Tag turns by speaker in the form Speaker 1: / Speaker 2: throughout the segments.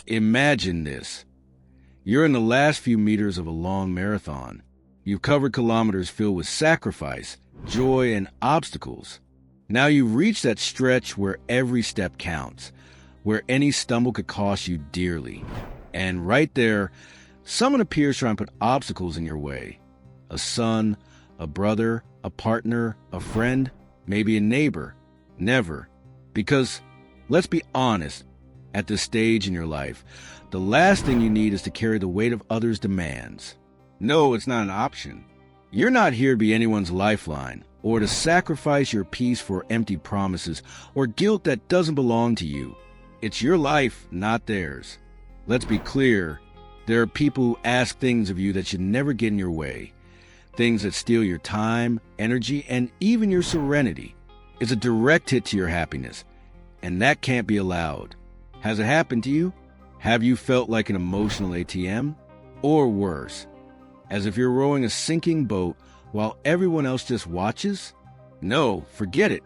Speaker 1: Imagine this. You're in the last few meters of a long marathon. You've covered kilometers filled with sacrifice, joy, and obstacles. Now you've reached that stretch where every step counts, where any stumble could cost you dearly. And right there, someone appears trying to put obstacles in your way. A son, a brother, a partner, a friend, maybe a neighbor. Never. Because, let's be honest, at this stage in your life, the last thing you need is to carry the weight of others' demands. No, it's not an option. You're not here to be anyone's lifeline, or to sacrifice your peace for empty promises or guilt that doesn't belong to you. It's your life, not theirs. Let's be clear, there are people who ask things of you that should never get in your way. Things that steal your time, energy, and even your serenity. It's a direct hit to your happiness, and that can't be allowed. Has it happened to you? Have you felt like an emotional ATM? Or worse, as if you're rowing a sinking boat while everyone else just watches? No, forget it.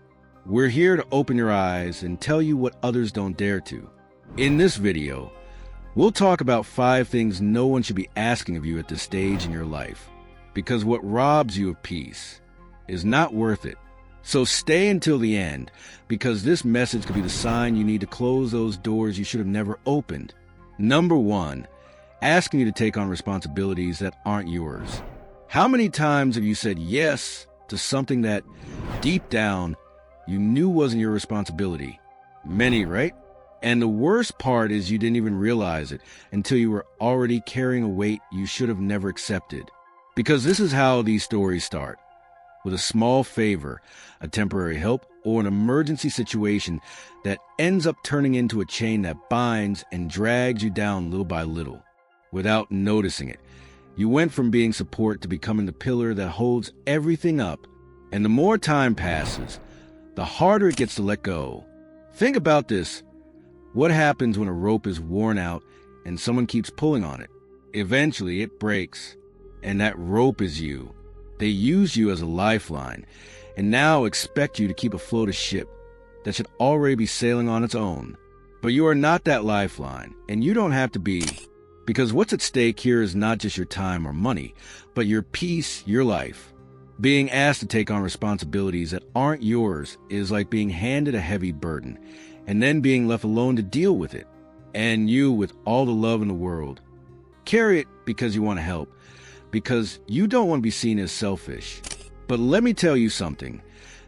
Speaker 1: We're here to open your eyes and tell you what others don't dare to. In this video, we'll talk about 5 things no one should be asking of you at this stage in your life, because what robs you of peace is not worth it. So stay until the end, because this message could be the sign you need to close those doors you should have never opened. Number 1, asking you to take on responsibilities that aren't yours. How many times have you said yes to something that, deep down, you knew wasn't your responsibility? Many, right? And the worst part is you didn't even realize it until you were already carrying a weight you should have never accepted. Because this is how these stories start. With a small favor, a temporary help, or an emergency situation that ends up turning into a chain that binds and drags you down little by little. Without noticing it, you went from being support to becoming the pillar that holds everything up. And the more time passes, the harder it gets to let go. Think about this. What happens when a rope is worn out and someone keeps pulling on it? Eventually it breaks, and that rope is you. They use you as a lifeline, and now expect you to keep afloat a ship that should already be sailing on its own. But you are not that lifeline, and you don't have to be, because what's at stake here is not just your time or money, but your peace, your life. Being asked to take on responsibilities that aren't yours is like being handed a heavy burden, and then being left alone to deal with it. And you, with all the love in the world, carry it because you want to help, because you don't want to be seen as selfish. But let me tell you something.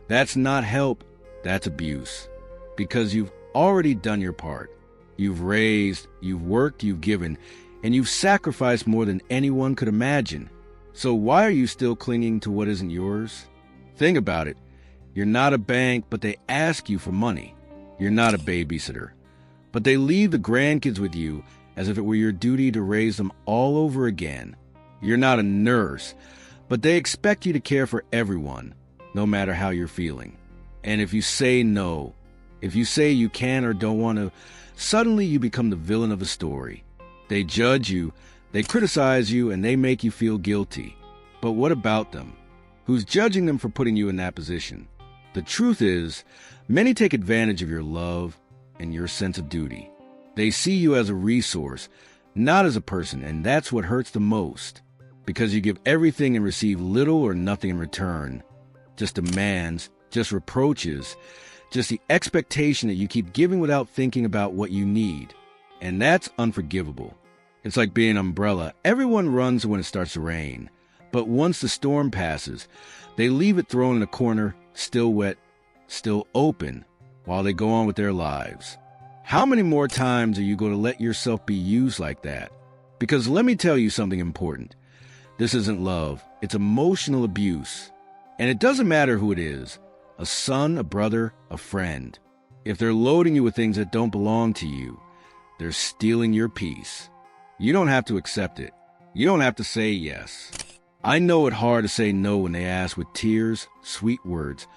Speaker 1: That's not help, that's abuse. Because you've already done your part. You've raised, you've worked, you've given, and you've sacrificed more than anyone could imagine. So why are you still clinging to what isn't yours? Think about it. You're not a bank, but they ask you for money. You're not a babysitter, but they leave the grandkids with you as if it were your duty to raise them all over again. You're not a nurse, but they expect you to care for everyone, no matter how you're feeling. And if you say no, if you say you can or don't want to, suddenly you become the villain of the story. They judge you, they criticize you, and they make you feel guilty. But what about them? Who's judging them for putting you in that position? The truth is, many take advantage of your love and your sense of duty. They see you as a resource, not as a person, and that's what hurts the most. Because you give everything and receive little or nothing in return. Just demands, just reproaches, just the expectation that you keep giving without thinking about what you need. And that's unforgivable. It's like being an umbrella. Everyone runs when it starts to rain. But once the storm passes, they leave it thrown in a corner, still wet, still open, while they go on with their lives. How many more times are you going to let yourself be used like that? Because let me tell you something important. This isn't love, it's emotional abuse. And it doesn't matter who it is, a son, a brother, a friend. If they're loading you with things that don't belong to you, they're stealing your peace. You don't have to accept it. You don't have to say yes. I know it's hard to say no when they ask with tears, sweet words,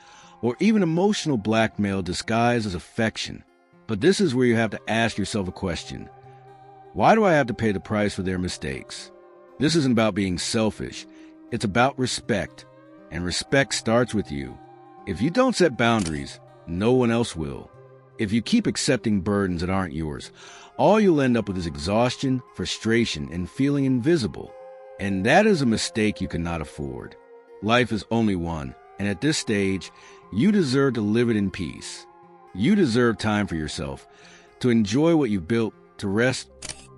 Speaker 1: or even emotional blackmail disguised as affection. But this is where you have to ask yourself a question. Why do I have to pay the price for their mistakes? This isn't about being selfish. It's about respect. And respect starts with you. If you don't set boundaries, no one else will. If you keep accepting burdens that aren't yours, all you'll end up with is exhaustion, frustration, and feeling invisible. And that is a mistake you cannot afford. Life is only one, and at this stage, you deserve to live it in peace. You deserve time for yourself, to enjoy what you've built, to rest,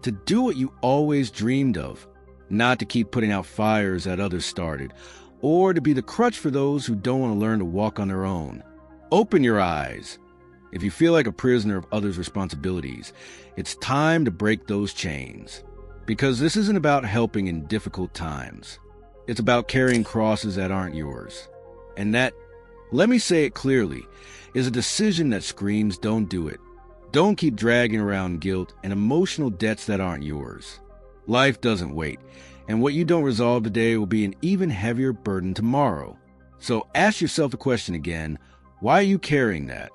Speaker 1: to do what you always dreamed of, not to keep putting out fires that others started, or to be the crutch for those who don't want to learn to walk on their own. Open your eyes. If you feel like a prisoner of others' responsibilities, it's time to break those chains. Because this isn't about helping in difficult times. It's about carrying crosses that aren't yours. And that, let me say it clearly, is a decision that screams, don't do it. Don't keep dragging around guilt and emotional debts that aren't yours. Life doesn't wait, and what you don't resolve today will be an even heavier burden tomorrow. So ask yourself the question again, why are you carrying that?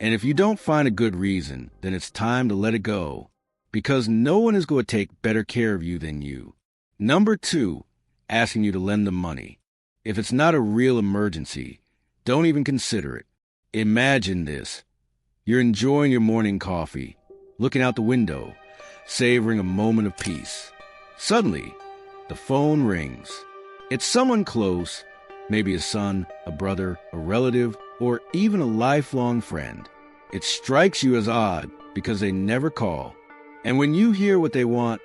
Speaker 1: And if you don't find a good reason, then it's time to let it go, because no one is going to take better care of you than you. Number 2, asking you to lend them money. If it's not a real emergency, don't even consider it. Imagine this. You're enjoying your morning coffee, looking out the window, savoring a moment of peace. Suddenly, the phone rings. It's someone close, maybe a son, a brother, a relative, or even a lifelong friend. It strikes you as odd because they never call. And when you hear what they want,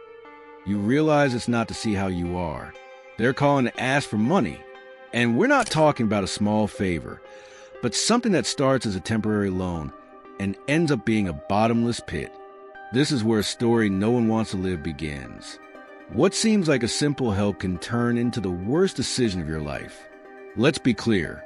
Speaker 1: you realize it's not to see how you are. They're calling to ask for money. And we're not talking about a small favor, but something that starts as a temporary loan and ends up being a bottomless pit. This is where a story no one wants to live begins. What seems like a simple help can turn into the worst decision of your life. Let's be clear.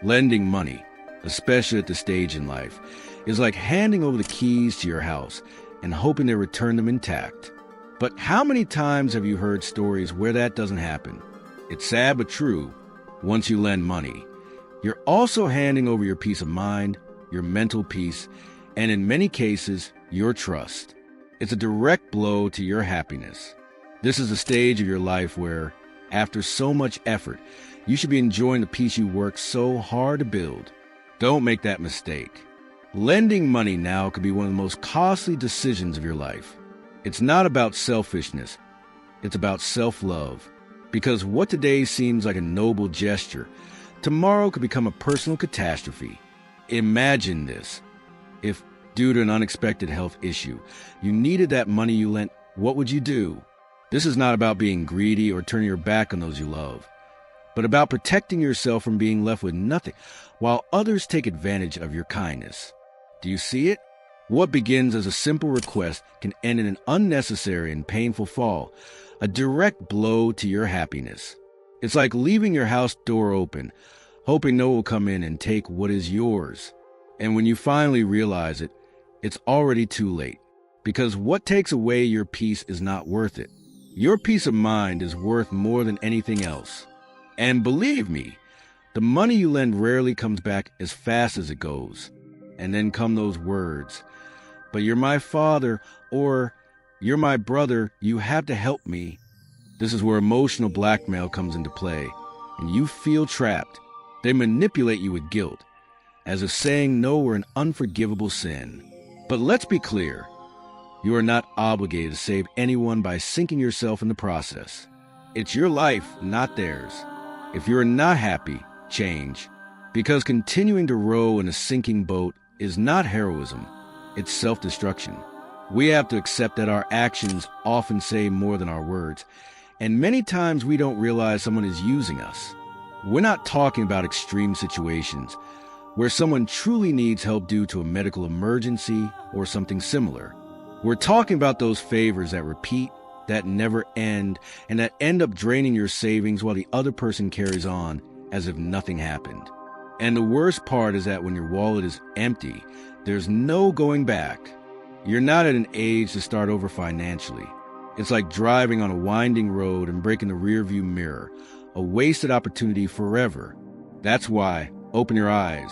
Speaker 1: Lending money, especially at this stage in life, is like handing over the keys to your house and hoping they return them intact. But how many times have you heard stories where that doesn't happen? It's sad but true. Once you lend money, you're also handing over your peace of mind, your mental peace, and in many cases, your trust. It's a direct blow to your happiness. This is a stage of your life where, after so much effort, you should be enjoying the peace you worked so hard to build. Don't make that mistake. Lending money now could be one of the most costly decisions of your life. It's not about selfishness. It's about self-love. Because what today seems like a noble gesture, tomorrow could become a personal catastrophe. Imagine this. If, due to an unexpected health issue, you needed that money you lent, what would you do? This is not about being greedy or turning your back on those you love, but about protecting yourself from being left with nothing while others take advantage of your kindness. Do you see it? What begins as a simple request can end in an unnecessary and painful fall, a direct blow to your happiness. It's like leaving your house door open, hoping no one will come in and take what is yours. And when you finally realize it, it's already too late, because what takes away your peace is not worth it. Your peace of mind is worth more than anything else. And believe me, the money you lend rarely comes back as fast as it goes. And then come those words, "But you're my father," or "You're my brother, you have to help me." This is where emotional blackmail comes into play, and you feel trapped. They manipulate you with guilt, as if saying no were an unforgivable sin. But let's be clear. You are not obligated to save anyone by sinking yourself in the process. It's your life, not theirs. If you're not happy, change. Because continuing to row in a sinking boat is not heroism, it's self-destruction. We have to accept that our actions often say more than our words, and many times we don't realize someone is using us. We're not talking about extreme situations where someone truly needs help due to a medical emergency or something similar. We're talking about those favors that repeat, that never end, and that end up draining your savings while the other person carries on as if nothing happened. And the worst part is that when your wallet is empty, there's no going back. You're not at an age to start over financially. It's like driving on a winding road and breaking the rearview mirror, a wasted opportunity forever. That's why, open your eyes.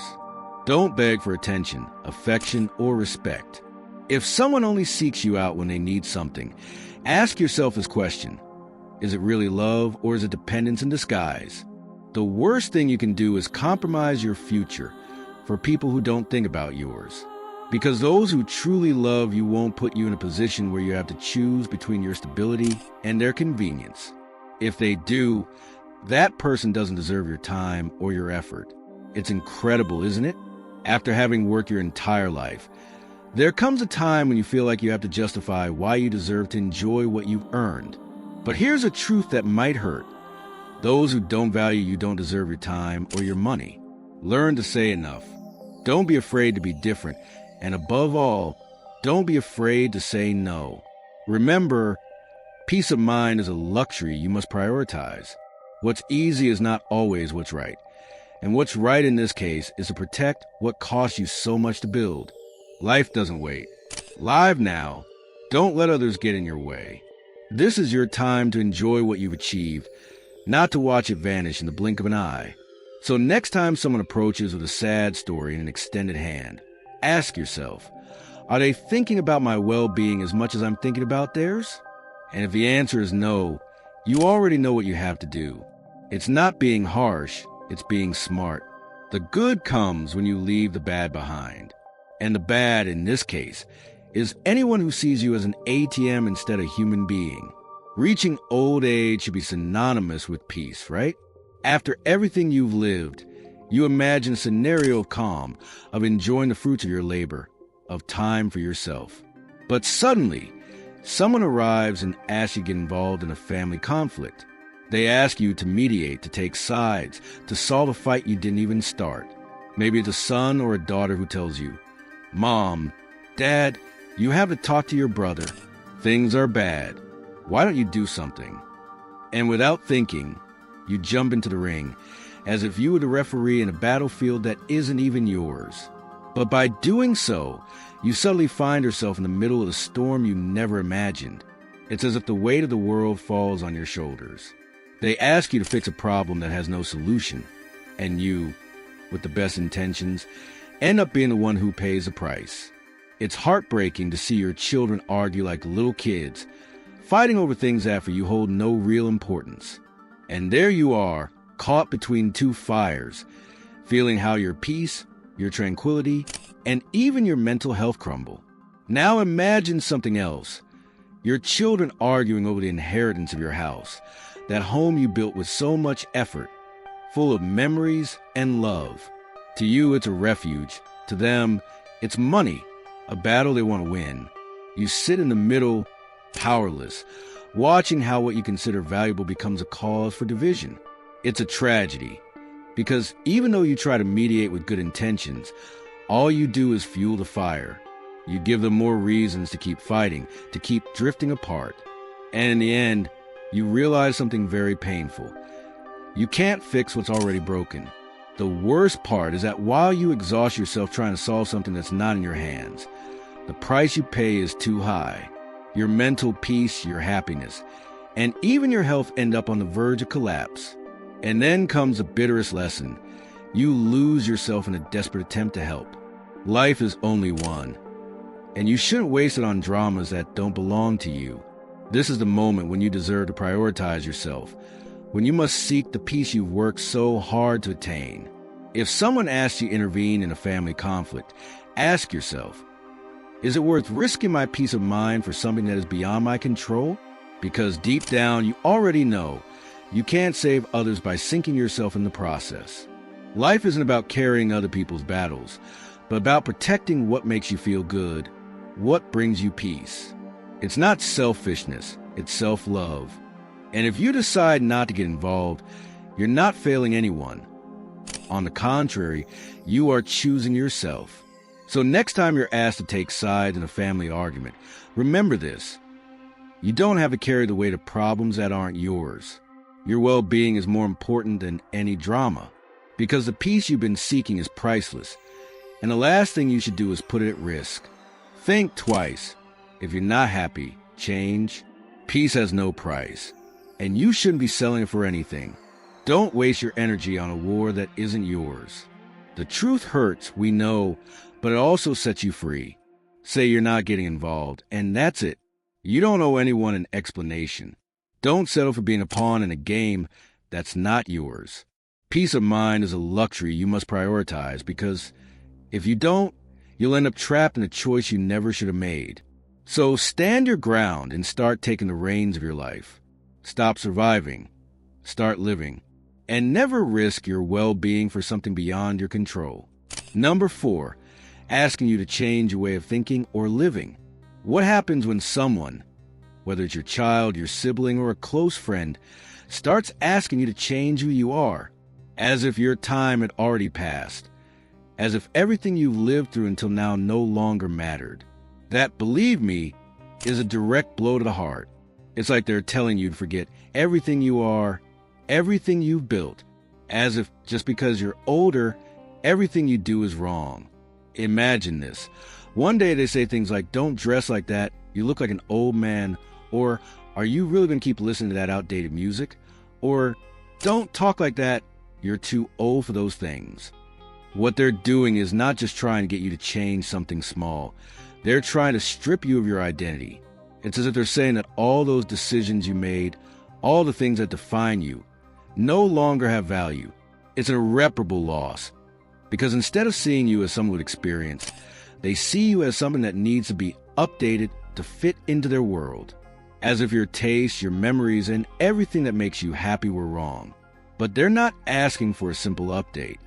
Speaker 1: Don't beg for attention, affection, or respect. If someone only seeks you out when they need something, ask yourself this question. Is it really love, or is it dependence in disguise? The worst thing you can do is compromise your future for people who don't think about yours. Because those who truly love you won't put you in a position where you have to choose between your stability and their convenience. If they do, that person doesn't deserve your time or your effort. It's incredible, isn't it? After having worked your entire life, there comes a time when you feel like you have to justify why you deserve to enjoy what you've earned. But here's a truth that might hurt. Those who don't value you don't deserve your time or your money. Learn to say enough. Don't be afraid to be different. And above all, don't be afraid to say no. Remember, peace of mind is a luxury you must prioritize. What's easy is not always what's right. And what's right in this case is to protect what costs you so much to build. Life doesn't wait. Live now. Don't let others get in your way. This is your time to enjoy what you've achieved, not to watch it vanish in the blink of an eye. So next time someone approaches with a sad story and an extended hand, ask yourself, are they thinking about my well-being as much as I'm thinking about theirs? And if the answer is no, you already know what you have to do. It's not being harsh, it's being smart. The good comes when you leave the bad behind. And the bad, in this case, is anyone who sees you as an ATM instead of a human being. Reaching old age should be synonymous with peace, right? After everything you've lived, you imagine a scenario of calm, of enjoying the fruits of your labor, of time for yourself. But suddenly, someone arrives and asks you to get involved in a family conflict. They ask you to mediate, to take sides, to solve a fight you didn't even start. Maybe it's a son or a daughter who tells you, Mom, Dad, you have to talk to your brother. Things are bad. Why don't you do something? And without thinking, you jump into the ring, as if you were the referee in a battlefield that isn't even yours. But by doing so, you suddenly find yourself in the middle of a storm you never imagined. It's as if the weight of the world falls on your shoulders. They ask you to fix a problem that has no solution, and you, with the best intentions, end up being the one who pays the price. It's heartbreaking to see your children argue like little kids, fighting over things that for you hold no real importance. And there you are, caught between two fires, feeling how your peace, your tranquility, and even your mental health crumble. Now imagine something else. Your children arguing over the inheritance of your house, that home you built with so much effort, full of memories and love. To you, it's a refuge. To them, it's money, a battle they want to win. You sit in the middle, powerless, watching how what you consider valuable becomes a cause for division. It's a tragedy, because even though you try to mediate with good intentions, all you do is fuel the fire. You give them more reasons to keep fighting, to keep drifting apart. And in the end, you realize something very painful. You can't fix what's already broken. The worst part is that while you exhaust yourself trying to solve something that's not in your hands, the price you pay is too high. Your mental peace, your happiness, and even your health end up on the verge of collapse. And then comes the bitterest lesson. You lose yourself in a desperate attempt to help. Life is only one, and you shouldn't waste it on dramas that don't belong to you. This is the moment when you deserve to prioritize yourself, when you must seek the peace you've worked so hard to attain. If someone asks you to intervene in a family conflict, ask yourself, is it worth risking my peace of mind for something that is beyond my control? Because deep down, you already know you can't save others by sinking yourself in the process. Life isn't about carrying other people's battles, but about protecting what makes you feel good, what brings you peace. It's not selfishness, it's self-love. And if you decide not to get involved, you're not failing anyone. On the contrary, you are choosing yourself. So next time you're asked to take sides in a family argument, remember this. You don't have to carry the weight of problems that aren't yours. Your well-being is more important than any drama, because the peace you've been seeking is priceless. And the last thing you should do is put it at risk. Think twice. If you're not happy, change. Peace has no price, and you shouldn't be selling it for anything. Don't waste your energy on a war that isn't yours. The truth hurts, we know, but it also sets you free. Say you're not getting involved, and that's it. You don't owe anyone an explanation. Don't settle for being a pawn in a game that's not yours. Peace of mind is a luxury you must prioritize, because if you don't, You'll end up trapped in a choice you never should have made. So stand your ground and start taking the reins of your life. Stop surviving. Start living. And never risk your well-being for something beyond your control. Number 4, asking you to change your way of thinking or living. What happens when someone, whether it's your child, your sibling, or a close friend, starts asking you to change who you are, as if your time had already passed, as if everything you've lived through until now no longer mattered? That, believe me, is a direct blow to the heart. It's like they're telling you to forget everything you are, everything you've built, as if just because you're older, everything you do is wrong. Imagine this. One day they say things like, "Don't dress like that, you look like an old man," or "Are you really going to keep listening to that outdated music?" Or "Don't talk like that, you're too old for those things." What they're doing is not just trying to get you to change something small. They're trying to strip you of your identity. It's as if they're saying that all those decisions you made, all the things that define you, no longer have value. It's an irreparable loss. Because instead of seeing you as someone with experience, they see you as something that needs to be updated to fit into their world. As if your tastes, your memories, and everything that makes you happy were wrong. But they're not asking for a simple update.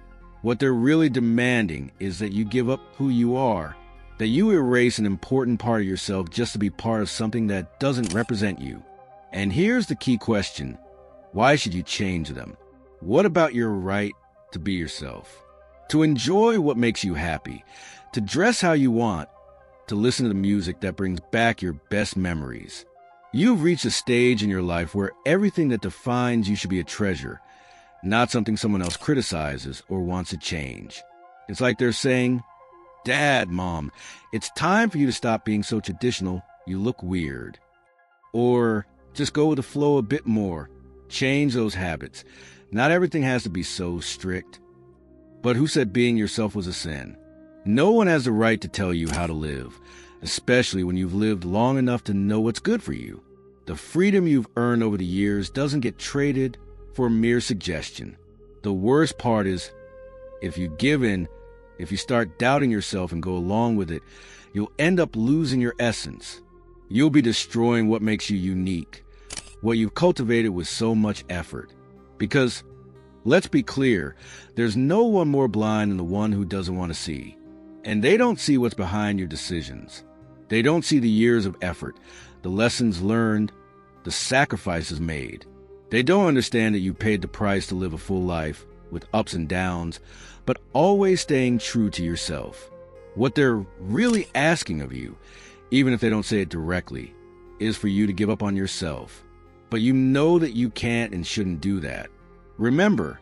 Speaker 1: What they're really demanding is that you give up who you are, that you erase an important part of yourself just to be part of something that doesn't represent you. And here's the key question. Why should you change them? What about your right to be yourself? To enjoy what makes you happy, to dress how you want, to listen to the music that brings back your best memories. You've reached a stage in your life where everything that defines you should be a treasure, not something someone else criticizes or wants to change. It's like they're saying, "Dad, Mom, it's time for you to stop being so traditional, you look weird." Or just go with the flow a bit more. Change those habits. Not everything has to be so strict. But who said being yourself was a sin? No one has the right to tell you how to live, especially when you've lived long enough to know what's good for you. The freedom you've earned over the years doesn't get traded for a mere suggestion. The worst part is, if you give in, if you start doubting yourself and go along with it, you'll end up losing your essence. You'll be destroying what makes you unique, what you've cultivated with so much effort. Because, let's be clear, there's no one more blind than the one who doesn't want to see. And they don't see what's behind your decisions. They don't see the years of effort, the lessons learned, the sacrifices made. They don't understand that you paid the price to live a full life, with ups and downs, but always staying true to yourself. What they're really asking of you, even if they don't say it directly, is for you to give up on yourself. But you know that you can't and shouldn't do that. Remember,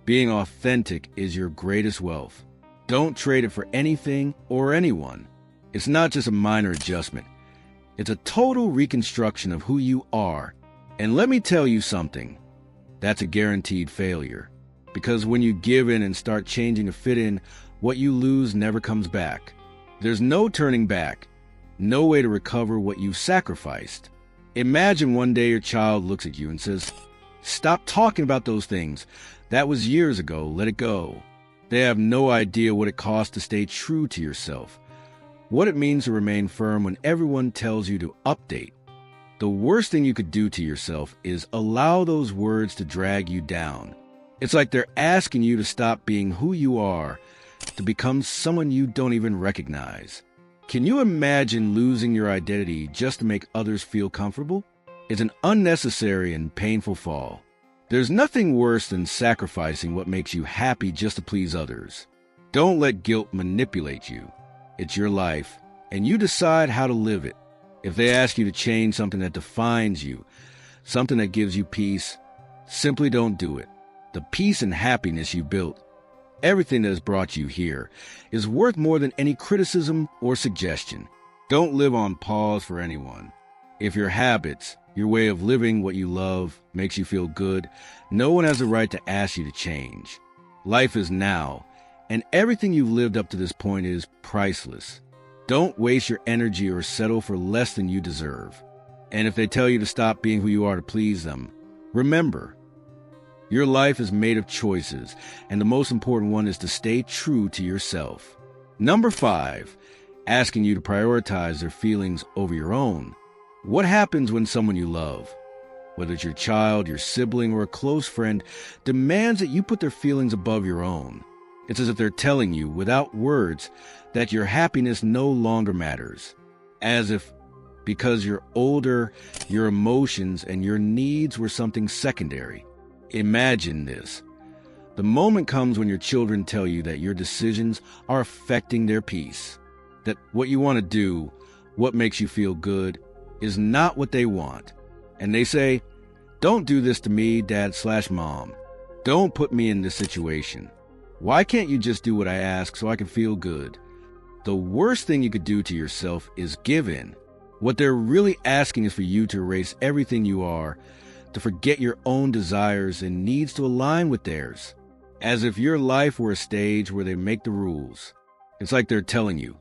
Speaker 1: being authentic is your greatest wealth. Don't trade it for anything or anyone. It's not just a minor adjustment. It's a total reconstruction of who you are. And let me tell you something. That's a guaranteed failure. Because when you give in and start changing to fit in, what you lose never comes back. There's no turning back. No way to recover what you've sacrificed. Imagine one day your child looks at you and says, "Stop talking about those things. That was years ago. Let it go." They have no idea what it costs to stay true to yourself, what it means to remain firm when everyone tells you to update. The worst thing you could do to yourself is allow those words to drag you down. It's like they're asking you to stop being who you are, to become someone you don't even recognize. Can you imagine losing your identity just to make others feel comfortable? It's an unnecessary and painful fall. There's nothing worse than sacrificing what makes you happy just to please others. Don't let guilt manipulate you. It's your life, and you decide how to live it. If they ask you to change something that defines you, something that gives you peace, simply don't do it. The peace and happiness you built, everything that has brought you here, is worth more than any criticism or suggestion. Don't live on pause for anyone. If your habits, your way of living what you love, makes you feel good, no one has the right to ask you to change. Life is now, and everything you've lived up to this point is priceless. Don't waste your energy or settle for less than you deserve. And if they tell you to stop being who you are to please them, remember, your life is made of choices, and the most important one is to stay true to yourself. Number 5, asking you to prioritize their feelings over your own. What happens when someone you love, whether it's your child, your sibling, or a close friend, demands that you put their feelings above your own? It's as if they're telling you, without words, that your happiness no longer matters. As if, because you're older, your emotions and your needs were something secondary. Imagine this. The moment comes when your children tell you that your decisions are affecting their peace, that what you want to do, what makes you feel good, is not what they want. And they say, "Don't do this to me, Dad/Mom. Don't put me in this situation. Why can't you just do what I ask so I can feel good?" The worst thing you could do to yourself is give in. What they're really asking is for you to erase everything you are, to forget your own desires and needs to align with theirs, as if your life were a stage where they make the rules. It's like they're telling you,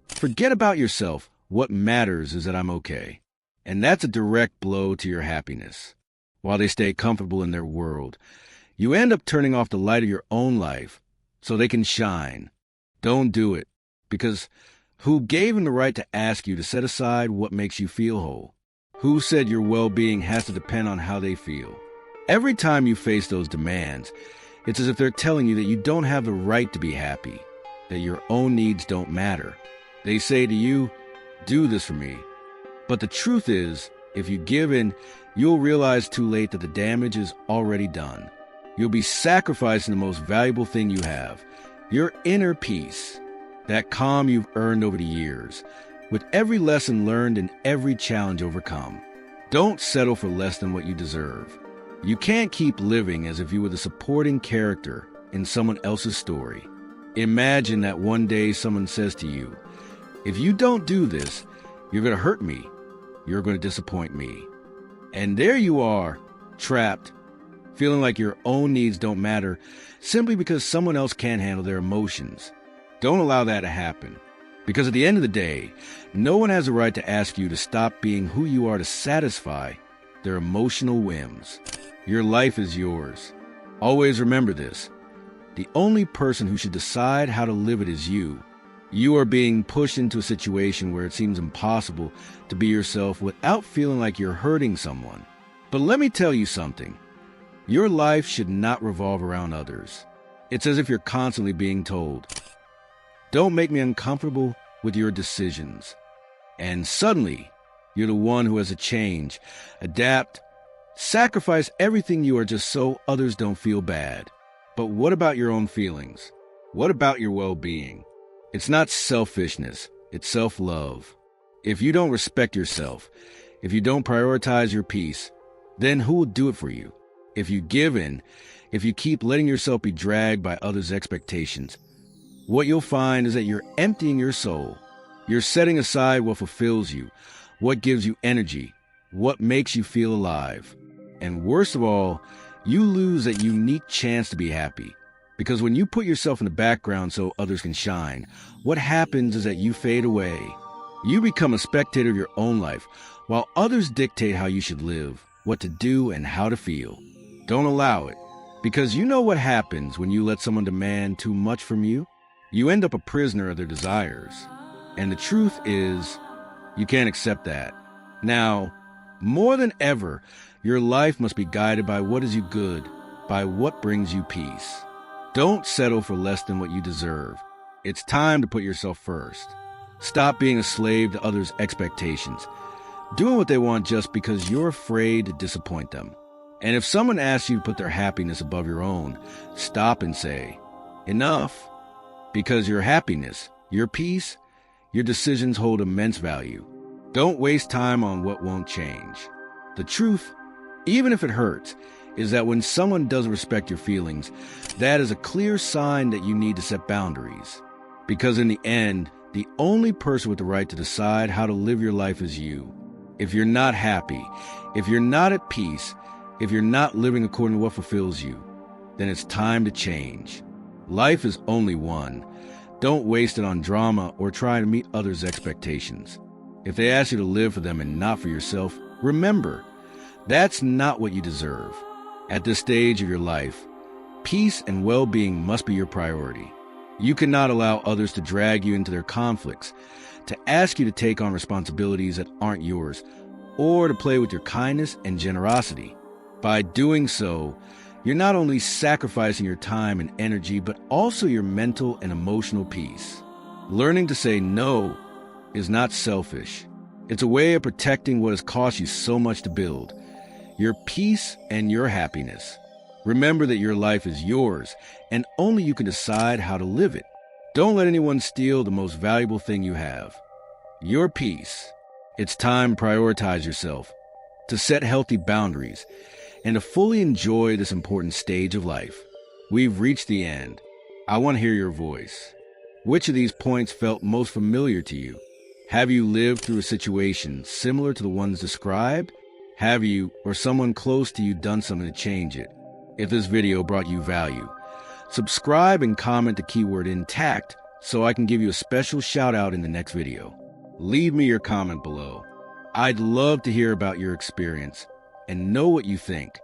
Speaker 1: forget about yourself. What matters is that I'm okay. And that's a direct blow to your happiness. While they stay comfortable in their world, you end up turning off the light of your own life so they can shine. Don't do it, because who gave them the right to ask you to set aside what makes you feel whole? Who said your well-being has to depend on how they feel? Every time you face those demands, it's as if they're telling you that you don't have the right to be happy, that your own needs don't matter. They say to you, "Do this for me." But the truth is, if you give in, you'll realize too late that the damage is already done. You'll be sacrificing the most valuable thing you have, your inner peace, that calm you've earned over the years, with every lesson learned and every challenge overcome. Don't settle for less than what you deserve. You can't keep living as if you were the supporting character in someone else's story. Imagine that one day someone says to you, "If you don't do this, you're going to hurt me. You're going to disappoint me." And there you are, trapped, feeling like your own needs don't matter simply because someone else can't handle their emotions. Don't allow that to happen. Because at the end of the day, no one has a right to ask you to stop being who you are to satisfy their emotional whims. Your life is yours. Always remember this. The only person who should decide how to live it is you. You are being pushed into a situation where it seems impossible to be yourself without feeling like you're hurting someone. But let me tell you something. Your life should not revolve around others. It's as if you're constantly being told, "Don't make me uncomfortable with your decisions." And suddenly, you're the one who has to change, adapt, sacrifice everything you are just so others don't feel bad. But what about your own feelings? What about your well-being? It's not selfishness, it's self-love. If you don't respect yourself, if you don't prioritize your peace, then who will do it for you? If you give in, if you keep letting yourself be dragged by others' expectations, what you'll find is that you're emptying your soul. You're setting aside what fulfills you, what gives you energy, what makes you feel alive. And worst of all, you lose that unique chance to be happy. Because when you put yourself in the background so others can shine, what happens is that you fade away. You become a spectator of your own life, while others dictate how you should live, what to do, and how to feel. Don't allow it. Because you know what happens when you let someone demand too much from you? You end up a prisoner of their desires. And the truth is, you can't accept that. Now, more than ever, your life must be guided by what is you good, by what brings you peace. Don't settle for less than what you deserve. It's time to put yourself first. Stop being a slave to others' expectations, doing what they want just because you're afraid to disappoint them. And if someone asks you to put their happiness above your own, stop and say, "Enough." Because your happiness, your peace, your decisions hold immense value. Don't waste time on what won't change. The truth, even if it hurts, is that when someone doesn't respect your feelings, that is a clear sign that you need to set boundaries. Because in the end, the only person with the right to decide how to live your life is you. If you're not happy, if you're not at peace, if you're not living according to what fulfills you, then it's time to change. Life is only one. Don't waste it on drama or trying to meet others' expectations. If they ask you to live for them and not for yourself, remember, that's not what you deserve. At this stage of your life, peace and well-being must be your priority. You cannot allow others to drag you into their conflicts, to ask you to take on responsibilities that aren't yours, or to play with your kindness and generosity. By doing so, you're not only sacrificing your time and energy, but also your mental and emotional peace. Learning to say no is not selfish. It's a way of protecting what has cost you so much to build, your peace and your happiness. Remember that your life is yours, and only you can decide how to live it. Don't let anyone steal the most valuable thing you have, your peace. It's time to prioritize yourself, to set healthy boundaries, and to fully enjoy this important stage of life. We've reached the end. I want to hear your voice. Which of these points felt most familiar to you? Have you lived through a situation similar to the ones described? Have you or someone close to you done something to change it? If this video brought you value, subscribe and comment the keyword intact so I can give you a special shout out in the next video. Leave me your comment below. I'd love to hear about your experience and know what you think.